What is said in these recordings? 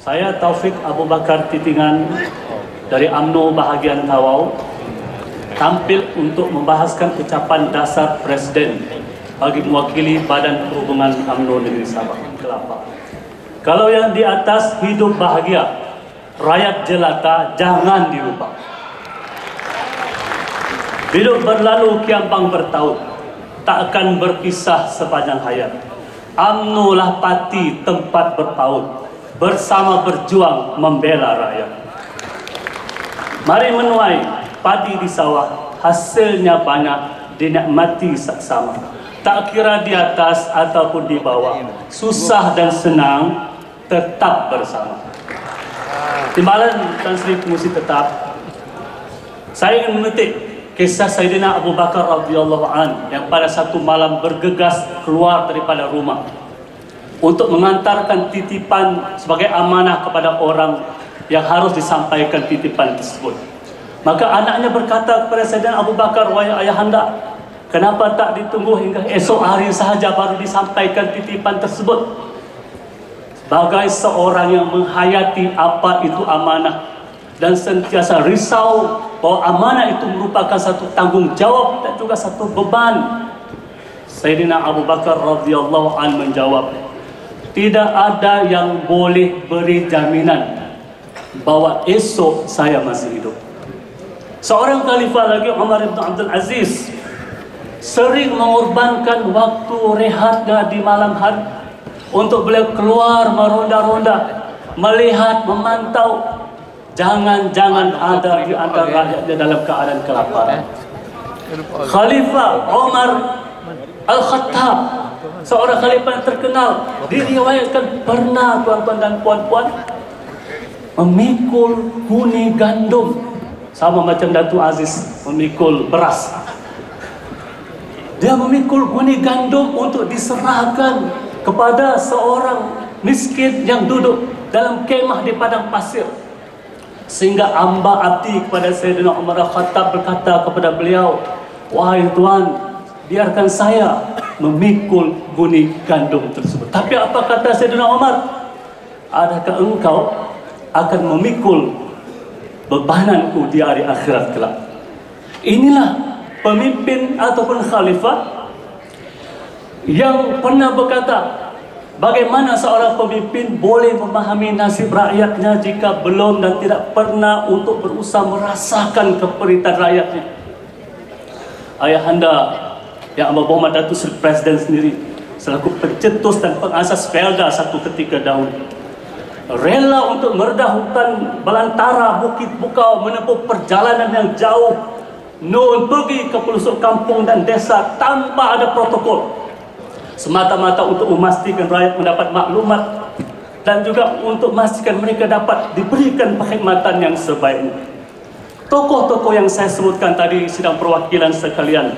Saya Taufik Abu Bakar Titingan dari UMNO Bahagian Tawau tampil untuk membahaskan ucapan dasar Presiden bagi mewakili Badan Perhubungan UMNO Negeri Sabah Kelapa. Kalau yang di atas hidup bahagia, rakyat jelata jangan dirubah. Hidup berlalu kiambang bertaut, tak akan berpisah sepanjang hayat. UMNO lah pati tempat berpaut, bersama berjuang membela rakyat. Mari menuai padi di sawah, hasilnya banyak, dinikmati saksama. Tak kira di atas ataupun di bawah, susah dan senang tetap bersama. Timbalan Tan Sri Pengurusi Tetap, saya ingin memetik kisah Sayyidina Abu Bakar radhiyallahu an yang pada satu malam bergegas keluar daripada rumah untuk mengantarkan titipan sebagai amanah kepada orang yang harus disampaikan titipan tersebut. Maka anaknya berkata kepada Sayyidina Abu Bakar, "Wahai ayahanda, kenapa tak ditunggu hingga esok hari sahaja baru disampaikan titipan tersebut?" Sebagai seorang yang menghayati apa itu amanah dan sentiasa risau bahwa amanah itu merupakan satu tanggungjawab dan juga satu beban, Sayyidina Abu Bakar radhiyallahu an menjawab, "Tidak ada yang boleh beri jaminan bahwa esok saya masih hidup." Seorang khalifah lagi, Umar bin Abdul Aziz, sering mengorbankan waktu rehatnya di malam hari untuk beliau keluar meronda-ronda, melihat, memantau, jangan-jangan ada di antara rakyatnya dalam keadaan kelaparan. Khalifah Umar Al-Khattab, seorang khalifah yang terkenal, diriwayatkan pernah, tuan-tuan dan puan-puan, memikul huni gandum, sama macam Datuk Aziz memikul beras. Dia memikul huni gandum untuk diserahkan kepada seorang miskin yang duduk dalam kemah di padang pasir. Sehingga amba abdi kepada Sayyidina Umar Al-Khattab berkata kepada beliau, "Wahai tuan, biarkan saya memikul huni gandum tersebut." Tapi apa kata Sayyidina Umar? "Adakah engkau akan memikul bebananku di hari akhirat kelak?" Inilah pemimpin ataupun khalifah yang pernah berkata, bagaimana seorang pemimpin boleh memahami nasib rakyatnya jika belum dan tidak pernah untuk berusaha merasakan keperitan rakyatnya. Ayahanda yang amat berhormat Datuk Seri Presiden sendiri selaku pencetus dan pengasas Felda satu ketika dahulu rela untuk meredah hutan belantara Bukit Bukau, menempuh perjalanan yang jauh, nun pergi ke pelosok kampung dan desa tanpa ada protokol, semata-mata untuk memastikan rakyat mendapat maklumat dan juga untuk memastikan mereka dapat diberikan perkhidmatan yang sebaiknya. Tokoh-tokoh yang saya sebutkan tadi, sidang perwakilan sekalian,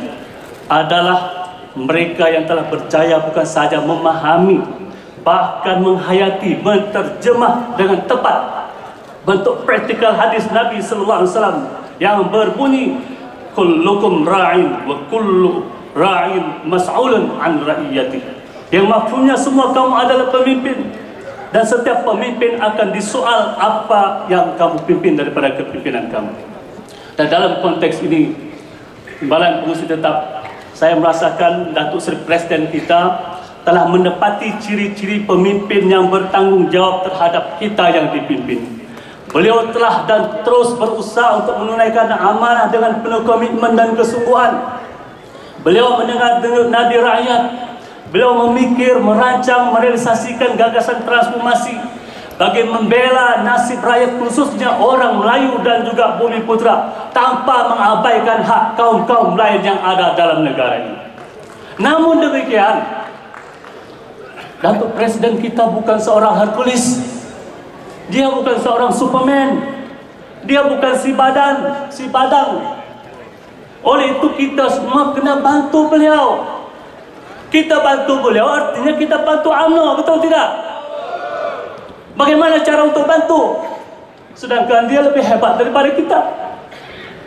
adalah mereka yang telah berjaya bukan sahaja memahami, bahkan menghayati, menterjemah dengan tepat bentuk praktikal hadis Nabi sallallahu alaihi wasallam yang berbunyi, "Kullukum ra'in wa kullu ra'in mas'ulun an ra'iyati." Yang maksudnya semua kamu adalah pemimpin dan setiap pemimpin akan disoal apa yang kamu pimpin daripada kepimpinan kamu. Dan dalam konteks ini, Timbalan Pengurusi Tetap, saya merasakan Datuk Seri Presiden kita telah menepati ciri-ciri pemimpin yang bertanggung jawab terhadap kita yang dipimpin. Beliau telah dan terus berusaha untuk menunaikan amanah dengan penuh komitmen dan kesungguhan. Beliau mendengar denyut nadi rakyat. Beliau memikir, merancang, merealisasikan gagasan transformasi bagi membela nasib rakyat, khususnya orang Melayu dan juga Bumi Putra, tanpa mengabaikan hak kaum-kaum lain yang ada dalam negara ini. Namun demikian, Datuk Presiden kita bukan seorang Hercules. Dia bukan seorang Superman. Dia bukan si badang. Oleh itu kita semua kena bantu beliau. Kita bantu beliau artinya kita bantu UMNO, betul tidak? Bagaimana cara untuk bantu? Sedangkan dia lebih hebat daripada kita.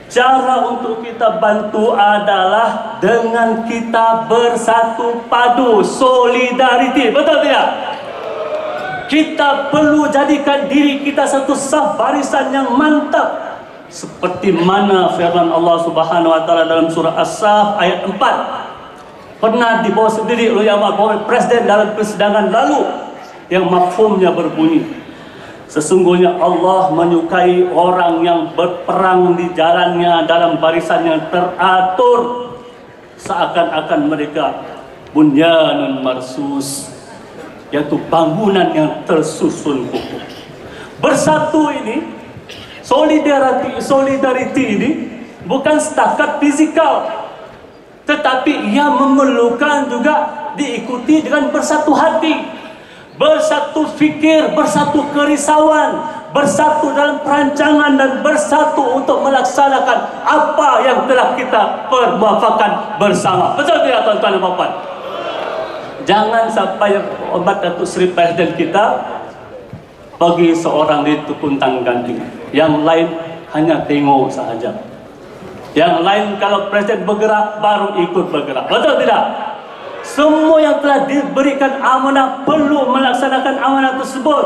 Cara untuk kita bantu adalah dengan kita bersatu padu, solidariti, betul tidak? Kita perlu jadikan diri kita satu saf barisan yang mantap, seperti mana firman Allah Subhanahu wa taala dalam surah As-Saff ayat 4. Pernah dibawa sendiri oleh Presiden dalam persidangan lalu, yang mafhumnya berbunyi, sesungguhnya Allah menyukai orang yang berperang di jalannya dalam barisan yang teratur, seakan-akan mereka bunyanun marsus, yaitu bangunan yang tersusun kokoh. Bersatu ini, solidarity ini bukan setakat fizikal, tetapi ia memerlukan juga diikuti dengan bersatu hati, bersatu fikir, bersatu kerisauan, bersatu dalam perancangan, dan bersatu untuk melaksanakan apa yang telah kita permuafakan bersama. Betul tidak tuan-tuan dan puan-puan? Jangan sampai obat Datuk Seri Presiden kita bagi seorang itu kuntang ganting, yang lain hanya tengok sahaja. Yang lain kalau Presiden bergerak baru ikut bergerak. Betul tidak? Semua yang telah diberikan amanah perlu melaksanakan amanah tersebut.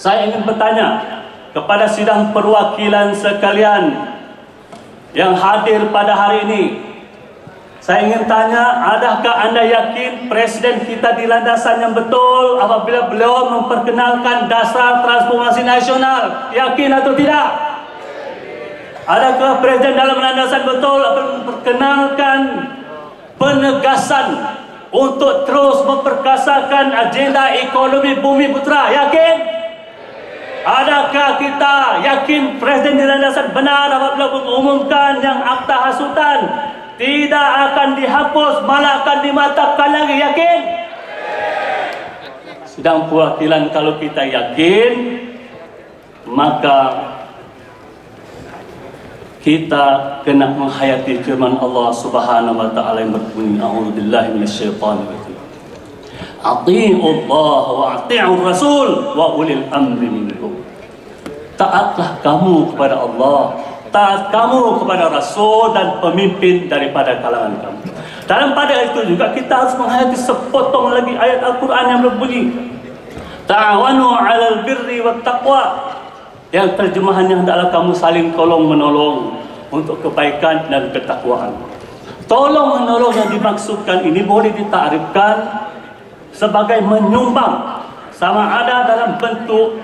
Saya ingin bertanya kepada sidang perwakilan sekalian yang hadir pada hari ini. Saya ingin tanya, adakah anda yakin Presiden kita di landasan yang betul apabila beliau memperkenalkan dasar transformasi nasional? Yakin atau tidak? Adakah Presiden dalam landasan betul memperkenalkan penegasan untuk terus memperkasakan agenda ekonomi bumi putra? Yakin? Adakah kita yakin Presiden di landasan benar apabila mengumumkan yang akta hasutan tidak akan dihapus, malah akan dimatapkan lagi? Yakin? Sidang perwakilan, kalau kita yakin, maka kita kena menghayati firman Allah Subhanahu wa taala yang berbunyi, a'udzubillahi minasyaitonir rajim. Atii'ullah wa atii'ur rasul wa ulil amri minkum. Taatlah kamu kepada Allah, taat kamu kepada Rasul dan pemimpin daripada kalangan kamu. Dalam pada itu juga kita harus menghayati sepotong lagi ayat Al-Quran yang berbunyi, ta'awanu 'alal birri wat taqwa, yang terjemahannya hendaklah kamu saling tolong menolong untuk kebaikan dan ketakwaan. Tolong menolong yang dimaksudkan ini boleh ditakrifkan sebagai menyumbang, sama ada dalam bentuk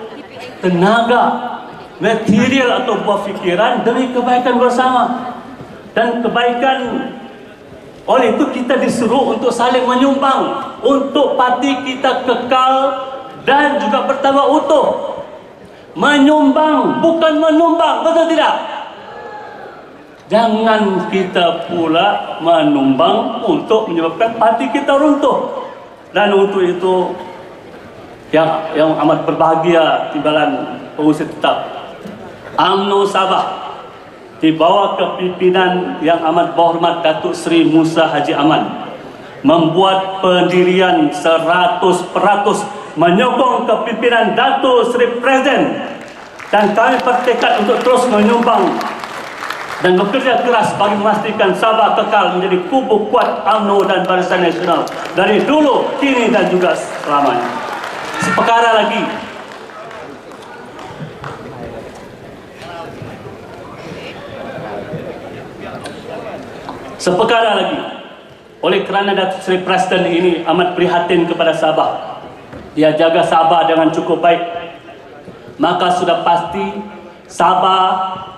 tenaga, material atau buah fikiran demi kebaikan bersama. Dan kebaikan, oleh itu kita disuruh untuk saling menyumbang untuk parti kita kekal dan juga bertambah utuh. Menyumbang bukan menumbang, betul tidak? Jangan kita pula menumbang untuk menyebabkan parti kita runtuh. Dan untuk itu yang amat berbahagia timbalan pengurusi tetap UMNO Sabah di bawah kepimpinan yang amat berhormat Datuk Seri Musa Haji Aman membuat pendirian 100% menyokong kepimpinan Datuk Seri Presiden, dan kami bertekad untuk terus menyumbang dan bekerja keras bagi memastikan Sabah kekal menjadi kubu kuat UMNO dan Barisan Nasional dari dulu, kini dan juga selamanya. Seperkara lagi, oleh kerana Datuk Seri Presiden ini amat prihatin kepada Sabah, dia jaga Sabah dengan cukup baik, maka sudah pasti Sabah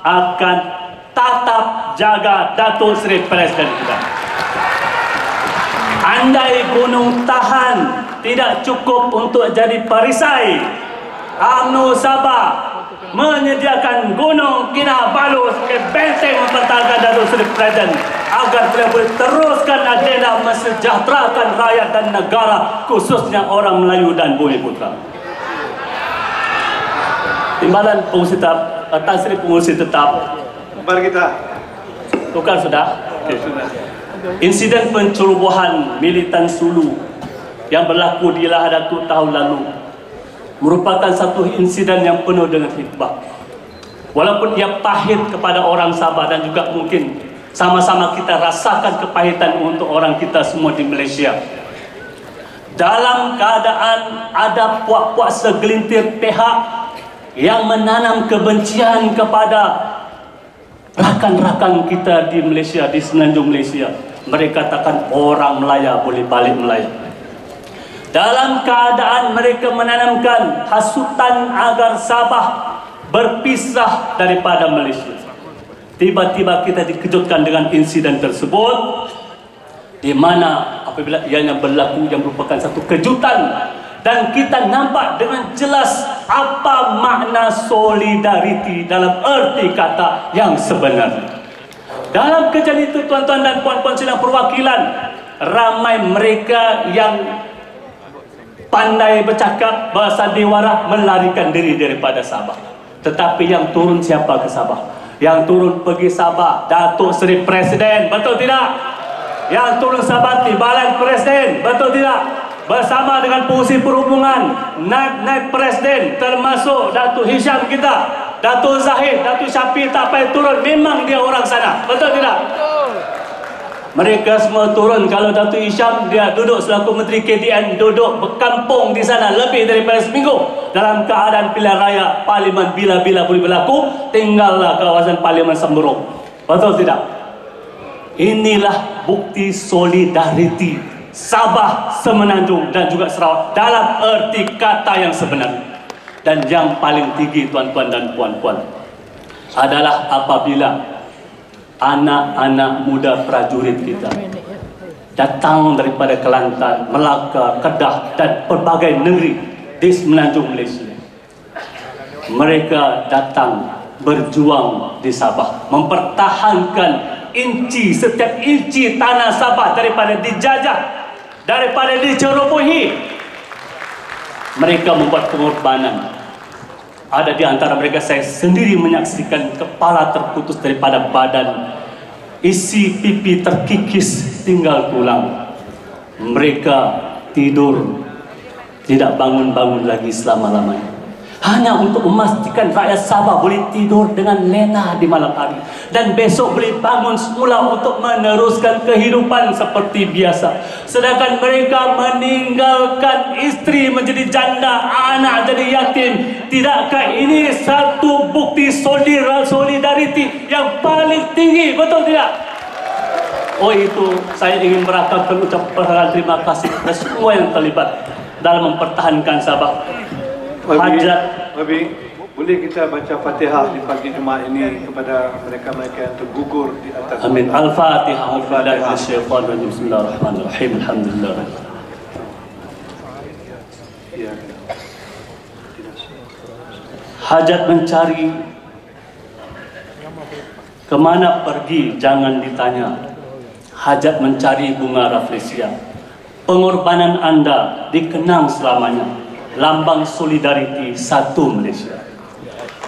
akan tatap jaga Datuk Seri Presiden kita. Andai Gunung Tahan tidak cukup untuk jadi perisai, UMNO Sabah menyediakan Gunung Kinabalu sebagai benteng mempertahankan Datuk Seri Presiden agar beliau boleh teruskan agenda mensejahterakan rakyat dan negara, khususnya orang Melayu dan bumi putra. Timbalan pengurusi tetap, Tan Sri pengurusi tetap, mari kita tukar sudah. Okay. Insiden pencerobohan militan Sulu yang berlaku di Lahadatuk tahun lalu merupakan satu insiden yang penuh dengan hikmah. Walaupun ia pahit kepada orang Sabah dan juga mungkin sama-sama kita rasakan kepahitan untuk orang kita semua di Malaysia. dalam keadaan ada puak-puak segelintir pihak yang menanam kebencian kepada rakan-rakan kita di Malaysia, di Semenanjung Malaysia. Mereka katakan orang Melaya boleh balik Melaya. Dalam keadaan mereka menanamkan hasutan agar Sabah berpisah daripada Malaysia. Tiba-tiba kita dikejutkan dengan insiden tersebut, di mana apabila ianya berlaku yang merupakan satu kejutan, dan kita nampak dengan jelas apa makna solidariti dalam erti kata yang sebenarnya. Dalam kejadian itu, tuan-tuan dan puan-puan sidang perwakilan, ramai mereka yang pandai bercakap, bersandiwara, melarikan diri daripada Sabah. Tetapi yang turun siapa ke Sabah? Yang turun pergi Sabah Datuk Seri Presiden, betul tidak? Yang turun Sabah Timbalan Presiden, betul tidak? Bersama dengan Pengurusi Perhubungan, naib Presiden, termasuk Datuk Hisham kita, Datuk Zahid, Datuk Syafie tak payah turun, memang dia orang sana, betul tidak? Mereka semua turun. Kalau Datuk Hisham, dia duduk selaku Menteri KDN, duduk berkampung di sana lebih daripada seminggu. Dalam keadaan pilihan raya Parlimen bila-bila boleh berlaku, tinggallah kawasan Parlimen Semberong. Betul tidak? Inilah bukti solidariti Sabah, Semenanjung dan juga Sarawak dalam erti kata yang sebenar. Dan yang paling tinggi, tuan-tuan dan puan-puan, adalah apabila anak-anak muda prajurit kita datang daripada Kelantan, Melaka, Kedah dan pelbagai negeri di Semenanjung Malaysia. Mereka datang berjuang di Sabah, mempertahankan setiap inci tanah Sabah daripada dijajah, daripada dicerobohi. Mereka membuat pengorbanan. Ada di antara mereka saya sendiri menyaksikan kepala terputus daripada badan, isi pipi terkikis tinggal tulang. Mereka tidur, tidak bangun-bangun lagi selama-lamanya, hanya untuk memastikan rakyat Sabah boleh tidur dengan lena di malam hari, dan besok boleh bangun semula untuk meneruskan kehidupan seperti biasa. Sedangkan mereka meninggalkan isteri menjadi janda, anak jadi yatim. Tidakkah ini satu bukti solidariti yang paling tinggi, betul tidak? Oh, itu saya ingin merakamkan ucapan terima kasih kepada semua yang terlibat dalam mempertahankan Sabah. Hajat Habib, boleh kita baca Fatihah di pagi Jumaat ini kepada mereka-mereka yang tergugur di atas. Amin. Al-Fatihah. Bismillahirrahmanirrahim. Alhamdulillah. Hajat mencari, kemana pergi jangan ditanya. Hajat mencari bunga rafflesia. Pengorbanan Anda dikenang selamanya. Lambang solidariti satu Malaysia.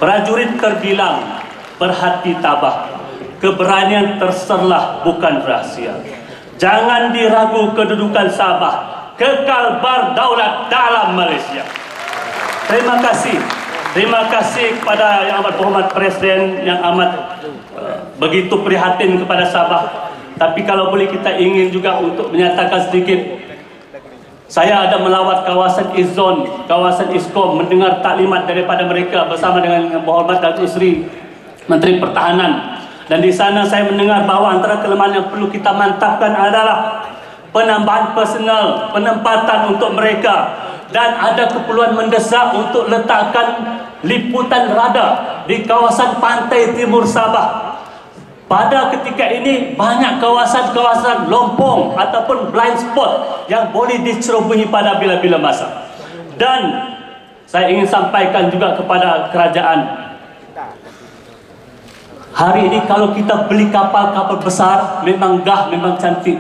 Prajurit terbilang berhati tabah, keberanian terserlah bukan rahasia. Jangan diragu kedudukan Sabah, kekal berdaulat dalam Malaysia. Terima kasih kepada yang amat berhormat Presiden yang amat begitu prihatin kepada Sabah. Tapi kalau boleh kita ingin juga untuk menyatakan sedikit. Saya ada melawat kawasan Izon, kawasan Iskom, mendengar taklimat daripada mereka bersama dengan Yang Berhormat Datuk Seri Menteri Pertahanan. Dan di sana saya mendengar bahawa antara kelemahan yang perlu kita mantapkan adalah penambahan personal, penempatan untuk mereka, dan ada keperluan mendesak untuk letakkan liputan radar di kawasan pantai timur Sabah. Pada ketika ini banyak kawasan-kawasan lompong ataupun blind spot yang boleh dicerobohi pada bila-bila masa. Dan saya ingin sampaikan juga kepada kerajaan, hari ini kalau kita beli kapal-kapal besar memang gah, memang cantik.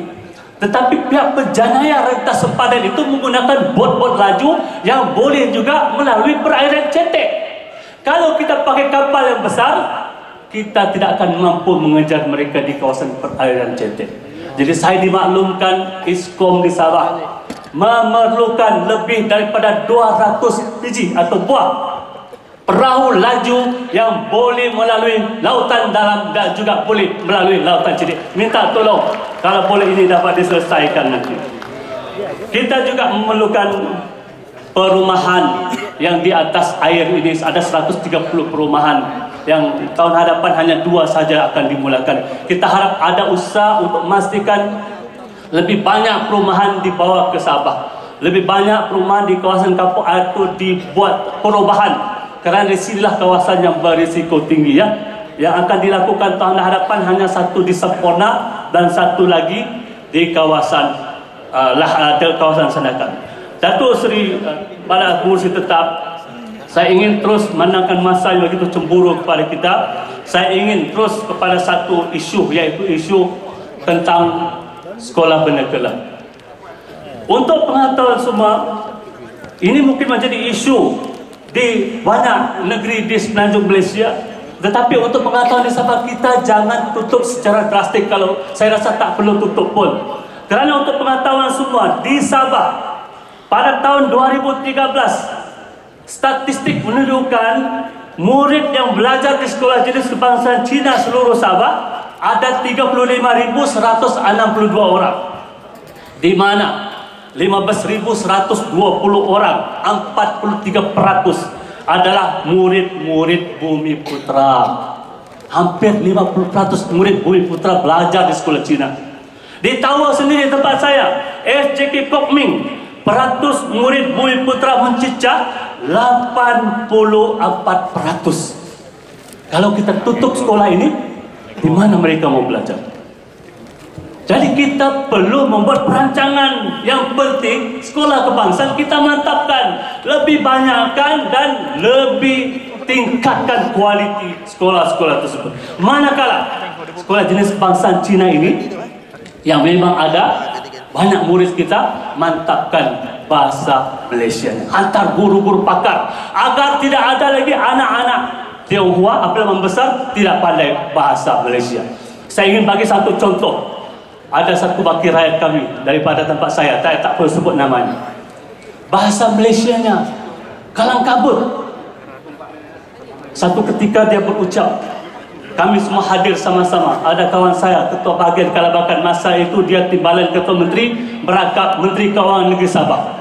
Tetapi pihak Berjanaya Rentas Sempadan itu menggunakan bot-bot laju yang boleh juga melalui perairan cetek. Kalau kita pakai kapal yang besar, kita tidak akan mampu mengejar mereka di kawasan perairan cetek. Jadi saya dimaklumkan Iskom di Sabah memerlukan lebih daripada 200 biji atau buah perahu laju yang boleh melalui lautan dalam dan juga boleh melalui lautan cetek. Minta tolong kalau boleh ini dapat diselesaikan nanti. Kita juga memerlukan perumahan yang di atas air ini. Ada 130 perumahan yang tahun hadapan hanya 2 saja akan dimulakan. Kita harap ada usaha untuk memastikan lebih banyak perumahan dibawa ke Sabah. Lebih banyak perumahan di kawasan kampung air itu dibuat perubahan. Kerana di sinilah kawasan yang berisiko tinggi ya. Yang akan dilakukan tahun hadapan hanya 1 di Semporna dan 1 lagi di kawasan kawasan Sandakan. Datuk Seri Bala Pengurusi Tetap, saya ingin terus menangkan masa yang begitu cemburu kepada kita. Saya ingin terus kepada satu isu, iaitu isu tentang sekolah bernegaraan. Untuk pengetahuan semua, ini mungkin menjadi isu di banyak negeri di semenanjung Malaysia. Tetapi untuk pengetahuan di Sabah, kita jangan tutup secara drastik. Kalau saya rasa tak perlu tutup pun. Kerana untuk pengetahuan semua, di Sabah pada tahun 2013, statistik menunjukkan murid yang belajar di sekolah jenis kebangsaan Cina seluruh Sabah ada 35.162 orang. Di mana 15.120 orang, 43% adalah murid-murid Bumi Putra. Hampir 50% murid Bumi Putra belajar di sekolah Cina. Di Tawau sendiri tempat saya, SJK Kok Ming, peratus murid Bumi Putra mencecah 84%. Kalau kita tutup sekolah ini, di mana mereka mau belajar? Jadi kita perlu membuat perancangan. Yang penting sekolah kebangsaan kita mantapkan, lebih banyakkan dan lebih tingkatkan kualiti sekolah-sekolah tersebut. Manakala sekolah jenis kebangsaan Cina ini yang memang ada banyak murid, kita mantapkan bahasa Malaysia antar guru-guru pakar, agar tidak ada lagi anak-anak Tionghoa apabila membesar tidak pandai bahasa Malaysia. Saya ingin bagi satu contoh. Ada satu wakil rakyat kami daripada tempat saya, saya tak perlu sebut namanya. Bahasa Malaysianya kalang kabut. Satu ketika dia berucap, kami semua hadir sama-sama. Ada kawan saya, ketua bahagian kalabakan masa itu, dia timbalan ketua menteri, merangkap Menteri Kewangan Negeri Sabah.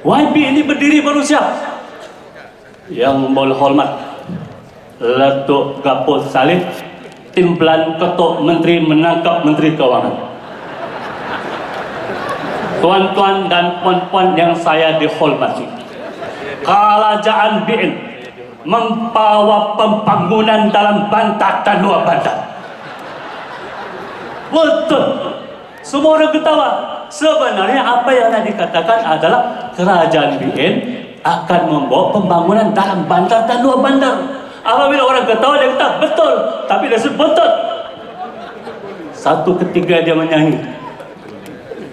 YB ini berdiri berucap, yang berhormat Datuk Gapur Saleh, timbalan ketua menteri menangkap Menteri Kewangan. Tuan-tuan dan puan-puan yang saya dihormati, kerajaan BN membawa pembangunan dalam bandar dan luar bandar. Betul. Semua orang ketawa. Sebenarnya apa yang nak dikatakan adalah kerajaan BN akan membawa pembangunan dalam bandar dan luar bandar. Apabila orang ketawa, dia kata betul. Tapi dia sebut betul. Satu ketika dia menyanyi.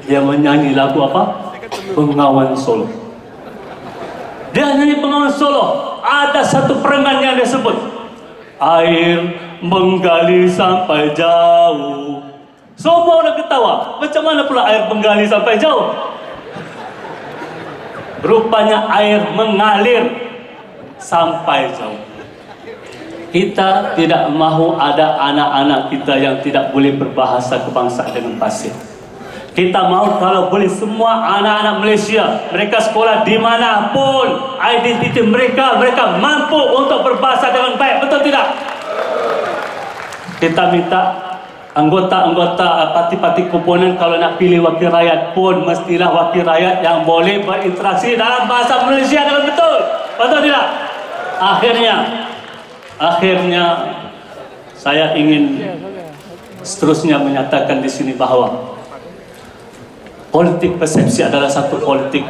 Dia menyanyi lagu apa? Bengawan Solo. Dia nyanyi Bengawan Solo. Ada satu perengan yang dia sebut, air menggali sampai jauh. Semua orang ketawa. Macam mana pula air menggali sampai jauh? Rupanya air mengalir sampai jauh. Kita tidak mahu ada anak-anak kita yang tidak boleh berbahasa kebangsaan dengan fasih. Kita mahu kalau boleh semua anak-anak Malaysia, mereka sekolah di mana pun, identiti mereka mampu untuk berbahasa dengan baik. Betul tidak? Kita minta anggota-anggota parti-parti komponen kalau nak pilih wakil rakyat pun mestilah wakil rakyat yang boleh berinteraksi dalam bahasa Malaysia dengan betul. Betul tidak? Akhirnya saya ingin seterusnya menyatakan di sini bahawa politik persepsi adalah satu politik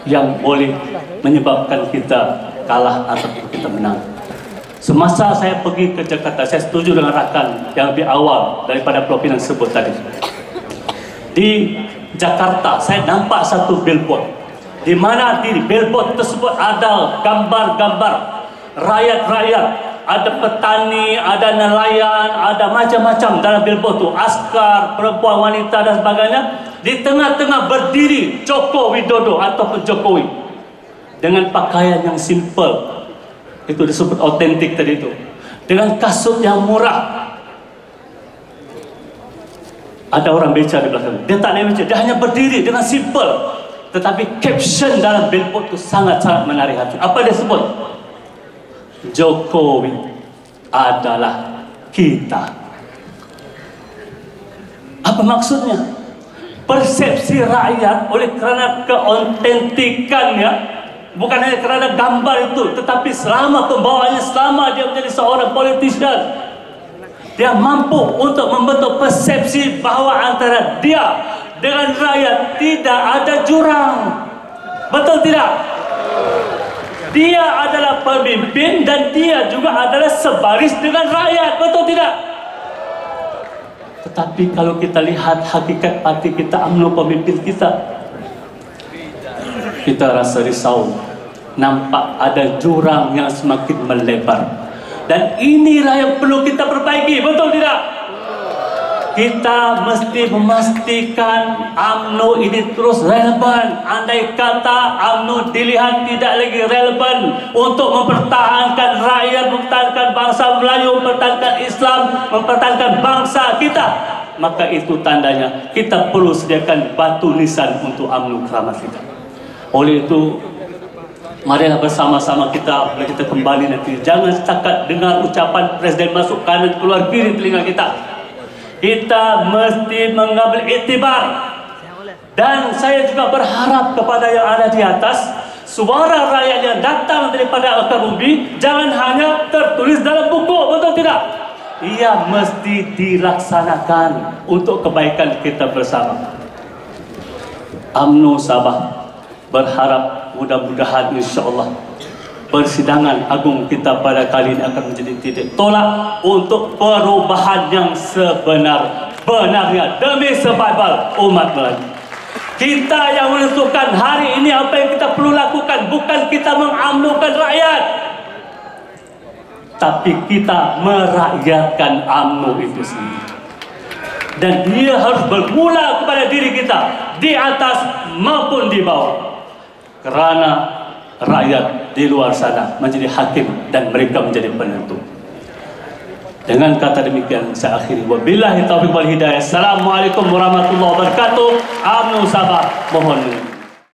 yang boleh menyebabkan kita kalah atau kita menang. Semasa saya pergi ke Jakarta, saya setuju dengan rakan yang lebih awal daripada provinsi sebut tadi. Di Jakarta, saya nampak satu billboard, di mana di billboard tersebut ada gambar-gambar rakyat-rakyat. Ada petani, ada nelayan, ada macam-macam dalam billboard itu. Askar, perempuan, wanita dan sebagainya. Di tengah-tengah berdiri Joko Widodo ataupun Jokowi dengan pakaian yang simple. Itu disebut autentik tadi itu. Dengan kasut yang murah. Ada orang beca di belakang. Dia tak naik beca, dia hanya berdiri dengan simple. Tetapi caption dalam billboard itu sangat-sangat menarik hati. Apa dia sebut? Jokowi adalah kita. Apa maksudnya? Persepsi rakyat oleh kerana keautentikannya, bukan hanya kerana gambar itu, tetapi selama pembawaannya, selama dia menjadi seorang politician, dia mampu untuk membentuk persepsi bahawa antara dia dengan rakyat tidak ada jurang. Betul tidak? Dia adalah pemimpin dan dia juga adalah sebaris dengan rakyat. Betul tidak? Tetapi kalau kita lihat hakikat parti kita, UMNO, pemimpin kita rasa risau. Nampak ada jurang yang semakin melebar. Dan inilah yang perlu kita perbaiki. Betul tidak? Kita mesti memastikan UMNO ini terus relevan. Andai kata UMNO dilihat tidak lagi relevan untuk mempertahankan rakyat, mempertahankan bangsa Melayu, mempertahankan Islam, mempertahankan bangsa kita, maka itu tandanya kita perlu sediakan batu nisan untuk UMNO keramat kita. Oleh itu, marilah bersama-sama kita kembali nanti. Jangan setakat dengar ucapan Presiden masuk kanan keluar kiri telinga kita. Kita mesti mengambil iktibar. Dan saya juga berharap kepada yang ada di atas, suara rakyat yang datang daripada akar bumi jangan hanya tertulis dalam buku. Betul tidak? Ia mesti dilaksanakan untuk kebaikan kita bersama. UMNO Sabah berharap mudah-mudahan insya-Allah persidangan agung kita pada kali ini akan menjadi titik tolak untuk perubahan yang sebenar-benarnya demi survival umat Melayu. Kita yang menentukan hari ini apa yang kita perlu lakukan, bukan kita mengamnukan rakyat, tapi kita merakyatkan UMNO itu sendiri. Dan dia harus bermula kepada diri kita, di atas maupun di bawah. Kerana rakyat di luar sana menjadi hakim dan mereka menjadi penentu. Dengan kata demikian saya akhiri. Wabillahi taufiq wal hidayah. Assalamualaikum warahmatullahi wabarakatuh. UMNO Sabah mohon